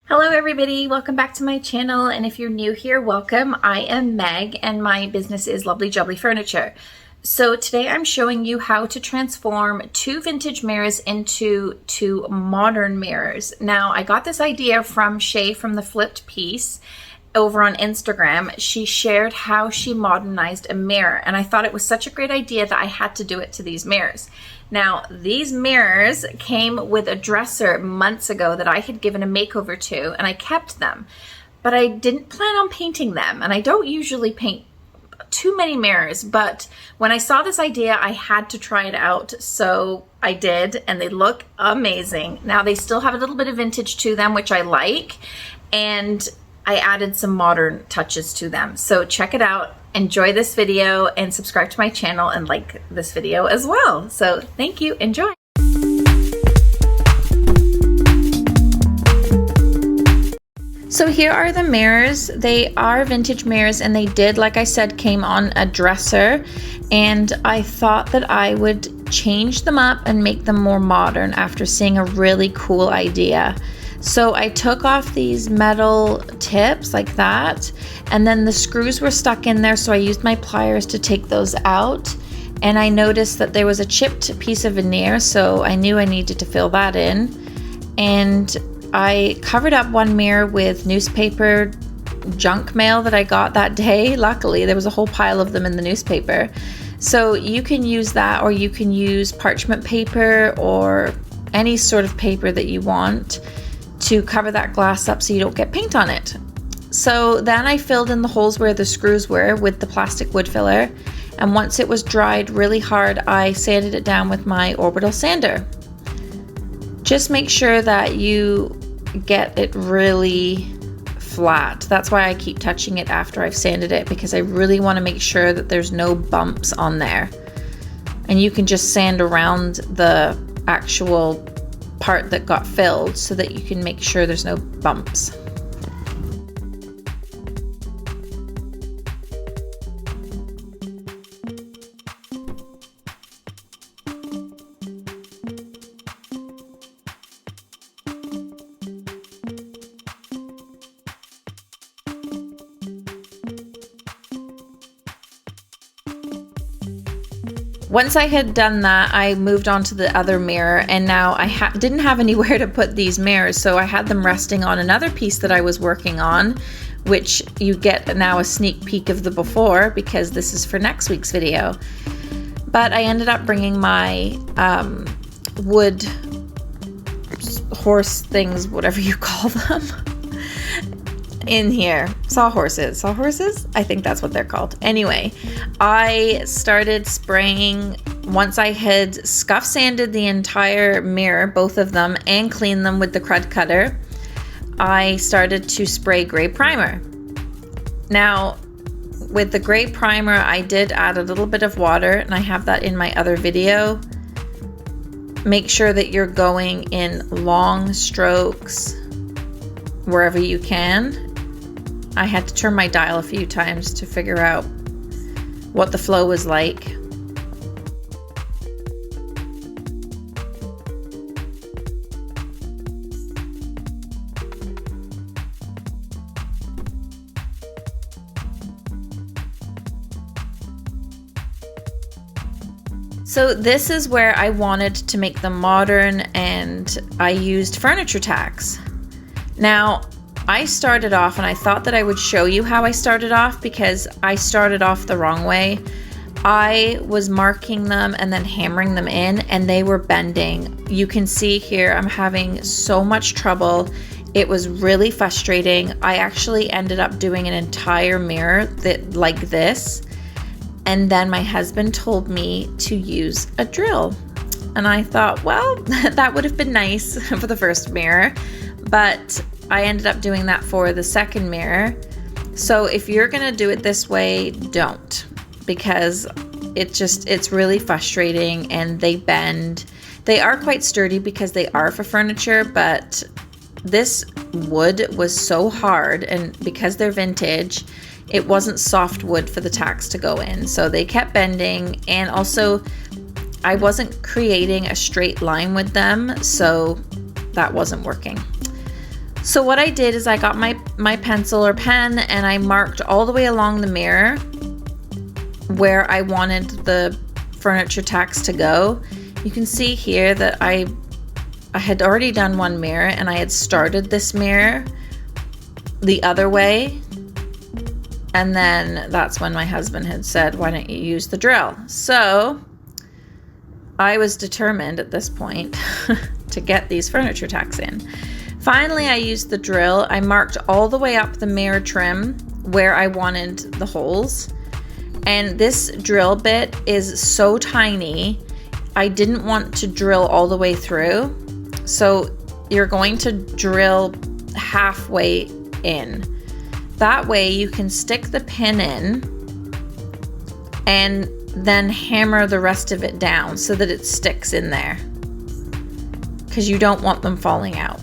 Hello everybody, welcome back to my channel, and if you're new here, welcome. I am Meg and my business is Lovely Jubbly Furniture. So today I'm showing you how to transform two vintage mirrors into two modern mirrors. Now I got this idea from Shay from the Flipped Piece over on Instagram. She shared how she modernized a mirror, and I thought it was such a great idea that I had to do it to these mirrors. Now, these mirrors came with a dresser months ago that I had given a makeover to, and I kept them, but I didn't plan on painting them, and I don't usually paint too many mirrors, but when I saw this idea, I had to try it out, so I did, and they look amazing. Now, they still have a little bit of vintage to them, which I like, and I added some modern touches to them. So check it out, enjoy this video, and subscribe to my channel and like this video as well. So thank you, enjoy. So here are the mirrors. They are vintage mirrors, and they did, like I said, came on a dresser, and I thought that I would change them up and make them more modern after seeing a really cool idea. So I took off these metal tips like that, and then the screws were stuck in there, so I used my pliers to take those out, and I noticed that there was a chipped piece of veneer, so I knew I needed to fill that in. And I covered up one mirror with newspaper junk mail that I got that day. Luckily, there was a whole pile of them in the newspaper. So you can use that, or you can use parchment paper or any sort of paper that you want to cover that glass up so you don't get paint on it. So then I filled in the holes where the screws were with the plastic wood filler, and once it was dried really hard, I sanded it down with my orbital sander. Just make sure that you get it really flat. That's why I keep touching it after I've sanded it, because I really want to make sure that there's no bumps on there. And you can just sand around the actual part that got filled so that you can make sure there's no bumps. Once I had done that, I moved on to the other mirror, and now I didn't have anywhere to put these mirrors, so I had them resting on another piece that I was working on, which you get now a sneak peek of the before because this is for next week's video. But I ended up bringing my wood horse things, whatever you call them, in here. Sawhorses? I think that's what they're called. Anyway, I started spraying once I had scuff sanded the entire mirror, both of them, and cleaned them with the crud cutter. I started to spray gray primer. Now, with the gray primer, I did add a little bit of water, and I have that in my other video. Make sure that you're going in long strokes wherever you can. I had to turn my dial a few times to figure out what the flow was like. So this is where I wanted to make them modern, and I used furniture tacks. Now, I started off, and I thought that I would show you how I started off because I started off the wrong way. I was marking them and then hammering them in, and they were bending. You can see here I'm having so much trouble. It was really frustrating. I actually ended up doing an entire mirror like this, and then my husband told me to use a drill. And I thought, well, that would have been nice for the first mirror, but I ended up doing that for the second mirror. So if you're gonna do it this way, don't, because it's really frustrating, and they bend. They are quite sturdy because they are for furniture, but this wood was so hard, and because they're vintage, it wasn't soft wood for the tacks to go in. So they kept bending, and also I wasn't creating a straight line with them, so that wasn't working. So what I did is I got my pencil or pen and I marked all the way along the mirror where I wanted the furniture tacks to go. You can see here that I had already done one mirror and I had started this mirror the other way. And then that's when my husband had said, why don't you use the drill? So I was determined at this point to get these furniture tacks in. Finally, I used the drill. I marked all the way up the mirror trim where I wanted the holes. And this drill bit is so tiny, I didn't want to drill all the way through. So you're going to drill halfway in. That way you can stick the pin in and then hammer the rest of it down so that it sticks in there, because you don't want them falling out.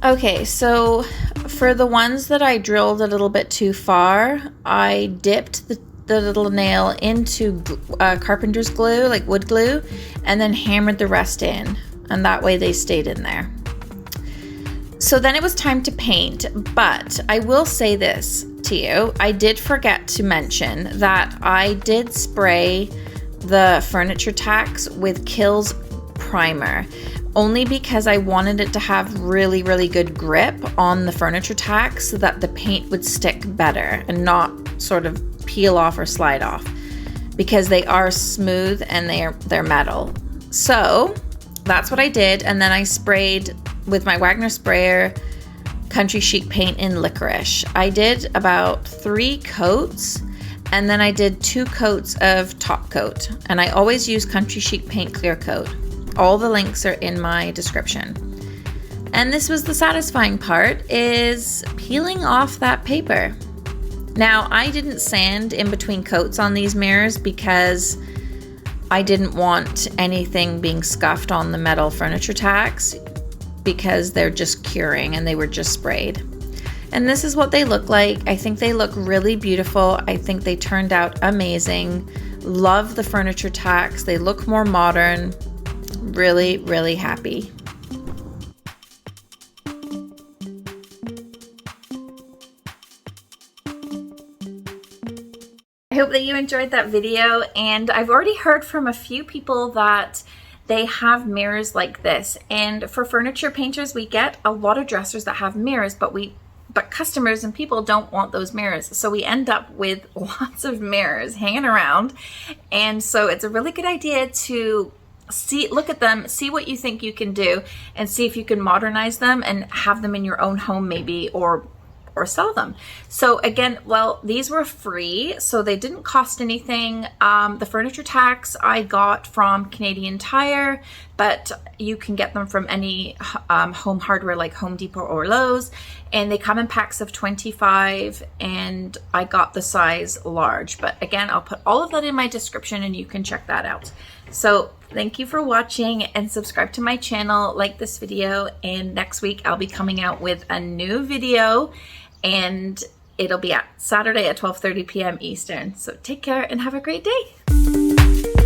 Okay, so for the ones that I drilled a little bit too far, I dipped the little nail into carpenter's glue, like wood glue, and then hammered the rest in, and that way they stayed in there. So then it was time to paint, but I will say this to you. I did forget to mention that I did spray the furniture tacks with Kills primer, only because I wanted it to have really, really good grip on the furniture tacks so that the paint would stick better and not sort of peel off or slide off, because they are smooth and they're metal. So that's what I did, and then I sprayed with my Wagner sprayer Country Chic paint in Licorice. I did about 3 coats, and then I did 2 coats of top coat, and I always use Country Chic paint clear coat. All the links are in my description. And this was the satisfying part, is peeling off that paper. Now, I didn't sand in between coats on these mirrors because I didn't want anything being scuffed on the metal furniture tacks, because they're just curing and they were just sprayed. And this is what they look like. I think they look really beautiful. I think they turned out amazing. Love the furniture tacks. They look more modern. Really, really happy. I hope that you enjoyed that video, and I've already heard from a few people that they have mirrors like this. And for furniture painters, we get a lot of dressers that have mirrors, but customers and people don't want those mirrors. So we end up with lots of mirrors hanging around. And so it's a really good idea to look at them, see what you think you can do, and see if you can modernize them and have them in your own home maybe, or sell them. So again, well, these were free, so they didn't cost anything. The furniture tacks I got from Canadian Tire, but you can get them from any home hardware like Home Depot or Lowe's, and they come in packs of 25, and I got the size large. But again, I'll put all of that in my description and you can check that out. So thank you for watching, and subscribe to my channel, like this video, and next week I'll be coming out with a new video, and it'll be at Saturday at 12:30 p.m. Eastern. So take care and have a great day.